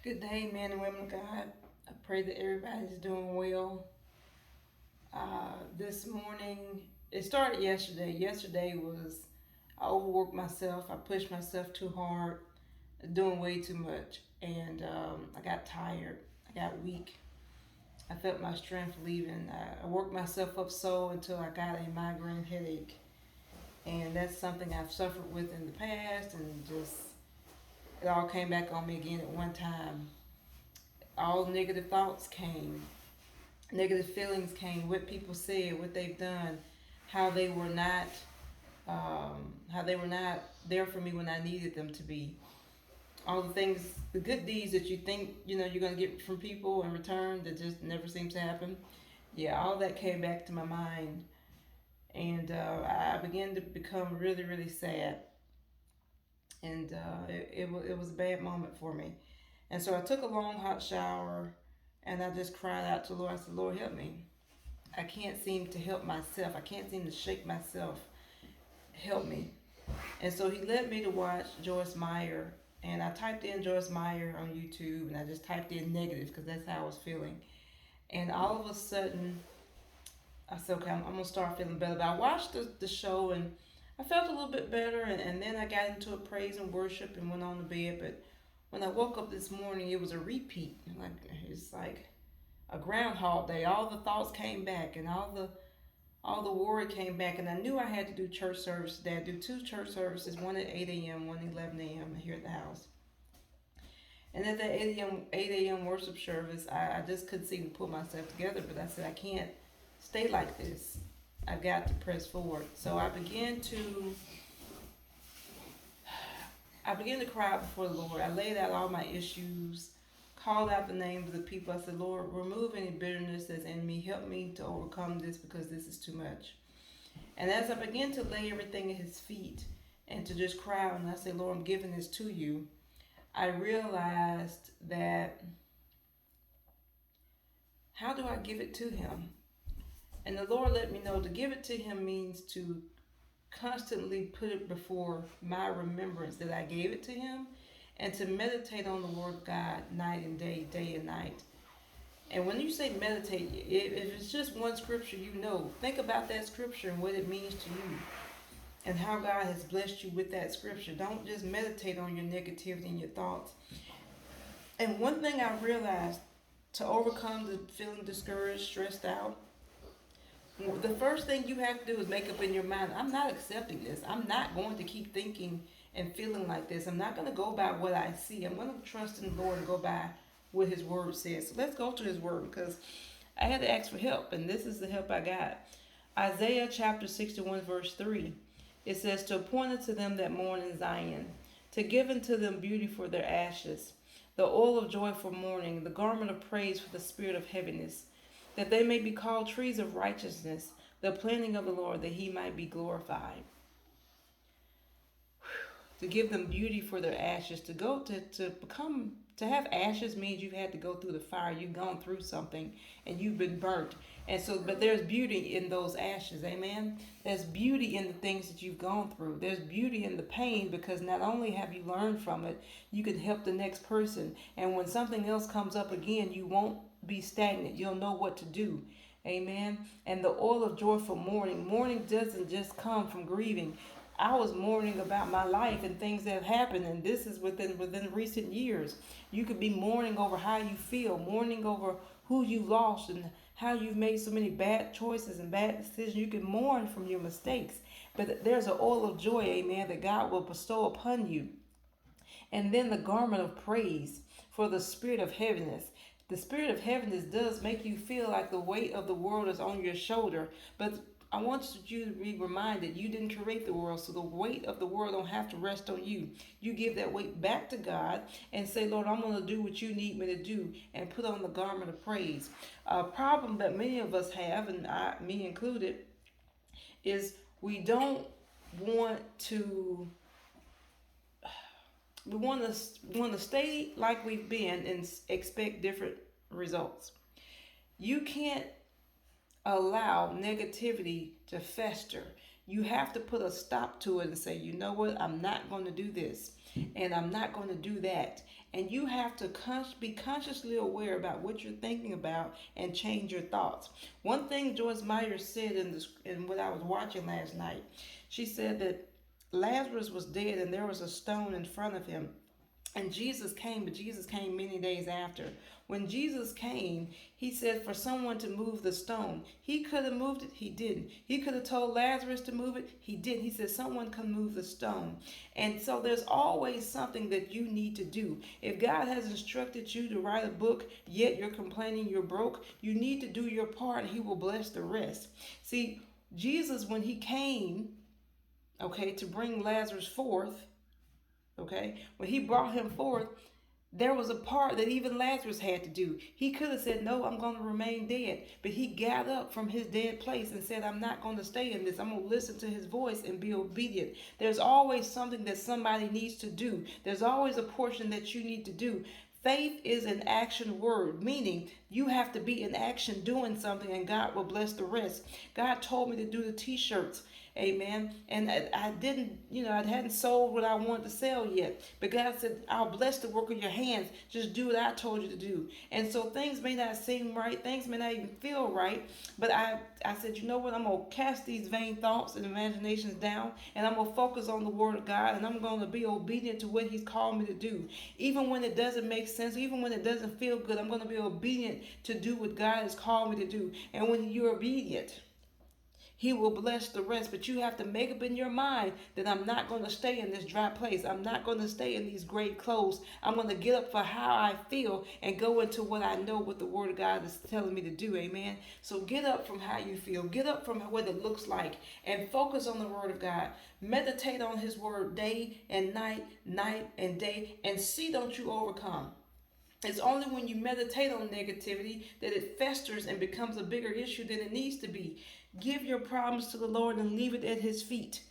Good day, men and women of God. I pray that everybody's doing well. This morning, it started yesterday. Yesterday was, I overworked myself. I pushed myself too hard, doing way too much. And I got tired. I got weak. I felt my strength leaving. I worked myself up so until I got a migraine headache. And that's something I've suffered with in the past, and just it all came back on me again at one time. All negative thoughts came, negative feelings came, what people said, what they've done, how they were not, how they were not there for me when I needed them to be. All the things, the good deeds that you think you're gonna get from people in return that just never seems to happen. Yeah, all that came back to my mind, and I began to become really, really sad, and it was a bad moment for me. And so I took a long hot shower, and I just cried out to the Lord. I said, Lord, help me. I can't seem to help myself. I can't seem to shake myself. Help me. And so he led me to watch Joyce Meyer. And I typed in Joyce Meyer on YouTube, and I just typed in negative because that's how I was feeling. And all of a sudden, I said, okay, I'm going to start feeling better. But I watched the show, and I felt a little bit better. And then I got into a praise and worship and went on to bed. But when I woke up this morning, it was a repeat. It's like a groundhog day. All the thoughts came back, and all the worry came back, and I knew I had to do church service today. I do two church services, one at 8 a.m., one at 11 a.m. here at the house. And at that 8 a.m. worship service, I just couldn't seem to pull myself together, but I said, I can't stay like this. I've got to press forward. So I began to cry before the Lord. I laid out all my issues, called out the names of the people. I said, Lord, remove any bitterness that's in me. Help me to overcome this because this is too much. And as I began to lay everything at his feet and to just cry out, and I said, Lord, I'm giving this to you, I realized that how do I give it to him? And the Lord let me know to give it to him means to constantly put it before my remembrance that I gave it to him, and to meditate on the Word of God night and day, day and night. And when you say meditate, if it's just one scripture, think about that scripture and what it means to you and how God has blessed you with that scripture. Don't just meditate on your negativity and your thoughts. And one thing I realized to overcome the feeling discouraged, stressed out, the first thing you have to do is make up in your mind, I'm not accepting this. I'm not going to keep thinking and feeling like this. I'm not going to go by what I see. I'm going to trust in the Lord and go by what his word says. So let's go to his word, because I had to ask for help, and this is the help I got. Isaiah chapter 61 verse 3. It says, to appoint unto them that mourn in Zion, to give unto them beauty for their ashes, the oil of joy for mourning, the garment of praise for the spirit of heaviness, that they may be called trees of righteousness, the planting of the Lord, that he might be glorified. To give them beauty for their ashes, to have ashes means you've had to go through the fire, you've gone through something, and you've been burnt. And so, but there's beauty in those ashes, amen? There's beauty in the things that you've gone through. There's beauty in the pain, because not only have you learned from it, you can help the next person. And when something else comes up again, you won't be stagnant. You'll know what to do. Amen. And the oil of joy for mourning. Mourning doesn't just come from grieving. I was mourning about my life and things that have happened, and this is within recent years. You could be mourning over how you feel, mourning over who you lost and how you've made so many bad choices and bad decisions. You can mourn from your mistakes, but there's an oil of joy, amen, that God will bestow upon you. And then the garment of praise for the spirit of heaviness. The spirit of heaviness does make you feel like the weight of the world is on your shoulder, but I want you to be reminded you didn't create the world, so the weight of the world don't have to rest on you. You give that weight back to God and say, Lord, I'm going to do what you need me to do, and put on the garment of praise. A problem that many of us have, and me included, is we don't want to. We want to stay like we've been and expect different results. You can't allow negativity to fester. You have to put a stop to it and say, you know what, I'm not going to do this and I'm not going to do that. And you have to be consciously aware about what you're thinking about and change your thoughts. One thing Joyce Meyer said in what I was watching last night, she said that Lazarus was dead and there was a stone in front of him. And Jesus came, but Jesus came many days after. When Jesus came, he said for someone to move the stone. He could have moved it, he didn't. He could have told Lazarus to move it, he didn't. He said someone can move the stone. And so there's always something that you need to do. If God has instructed you to write a book, yet you're complaining you're broke, you need to do your part and he will bless the rest. See, Jesus, when he came, okay, to bring Lazarus forth, okay, when he brought him forth, there was a part that even Lazarus had to do. He could have said, no, I'm going to remain dead. But he got up from his dead place and said, I'm not going to stay in this. I'm going to listen to his voice and be obedient. There's always something that somebody needs to do. There's always a portion that you need to do. Faith is an action word, meaning you have to be in action doing something and God will bless the rest. God told me to do the t-shirts. Amen. And I didn't, I hadn't sold what I wanted to sell yet. But God said, I'll bless the work of your hands. Just do what I told you to do. And so things may not seem right. Things may not even feel right. But I said, you know what? I'm going to cast these vain thoughts and imaginations down. And I'm going to focus on the word of God. And I'm going to be obedient to what he's called me to do. Even when it doesn't make sense. Even when it doesn't feel good. I'm going to be obedient to do what God has called me to do. And when you're obedient, he will bless the rest. But you have to make up in your mind that I'm not going to stay in this dry place. I'm not going to stay in these grave clothes. I'm going to get up for how I feel and go into what I know what the word of God is telling me to do. Amen. So get up from how you feel. Get up from what it looks like and focus on the word of God. Meditate on his word day and night, night and day, and see don't you overcome. It's only when you meditate on negativity that it festers and becomes a bigger issue than it needs to be. Give your problems to the Lord and leave it at his feet.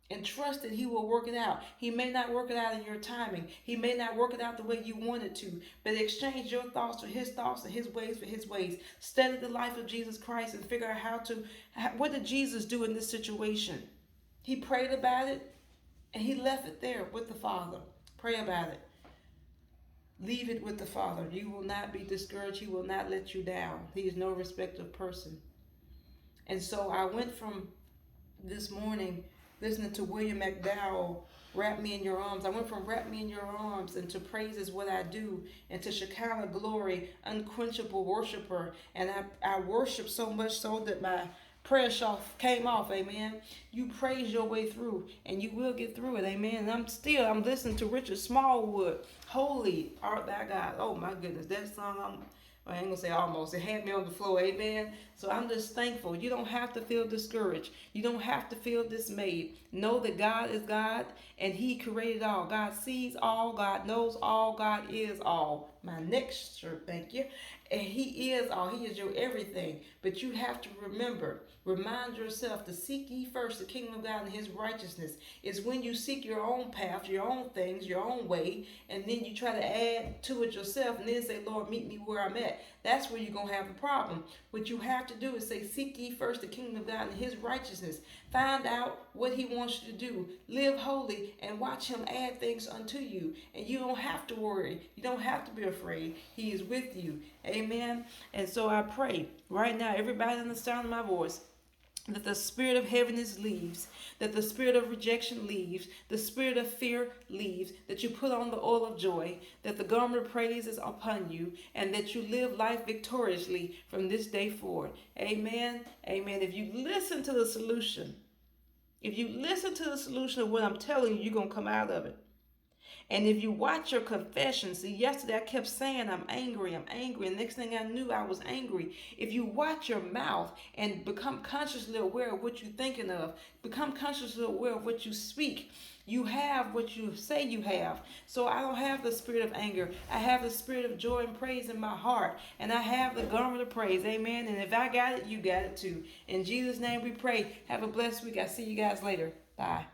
And trust that he will work it out. He may not work it out in your timing. He may not work it out the way you want it to. But exchange your thoughts for his thoughts and his ways for his ways. Study the life of Jesus Christ and figure out what did Jesus do in this situation? He prayed about it and he left it there with the Father. Pray about it. Leave it with the Father. You will not be discouraged. He will not let you down. He is no respecter of person. And so I went from this morning listening to William McDowell, Wrap Me in Your Arms. I went from Wrap Me in Your Arms and to Praise Is What I Do and to Shekinah Glory, Unquenchable Worshiper. And I worship so much so that my prayer shawl came off. Amen. You praise your way through and you will get through it. Amen. And I'm listening to Richard Smallwood, Holy Art Thy God. Oh my goodness, that song, I ain't gonna say almost. It had me on the floor, amen. So I'm just thankful. You don't have to feel discouraged. You don't have to feel dismayed. Know that God is God and he created all. God sees all, God knows all, God is all. My next shirt, thank you. And he is all. He is your everything. But you have to remind yourself to seek ye first the kingdom of God and his righteousness. It's when you seek your own path, your own things, your own way, and then you try to add to it yourself and then say, Lord, meet me where I'm at. That's where you're going to have a problem. What you have to do is say, seek ye first the kingdom of God and his righteousness. Find out what he wants you to do. Live holy and watch him add things unto you. And you don't have to worry. You don't have to be afraid. He is with you. Amen. And so I pray right now, everybody in the sound of my voice, that the spirit of heaviness leaves, that the spirit of rejection leaves, the spirit of fear leaves, that you put on the oil of joy, that the garment of praise is upon you, and that you live life victoriously from this day forward. Amen. Amen. If you listen to the solution, of what I'm telling you, you're going to come out of it. And if you watch your confession, see, yesterday I kept saying I'm angry. And next thing I knew, I was angry. If you watch your mouth and become consciously aware of what you're thinking of, become consciously aware of what you speak, you have what you say you have. So I don't have the spirit of anger. I have the spirit of joy and praise in my heart. And I have the garment of praise. Amen. And if I got it, you got it too. In Jesus' name we pray. Have a blessed week. I'll see you guys later. Bye.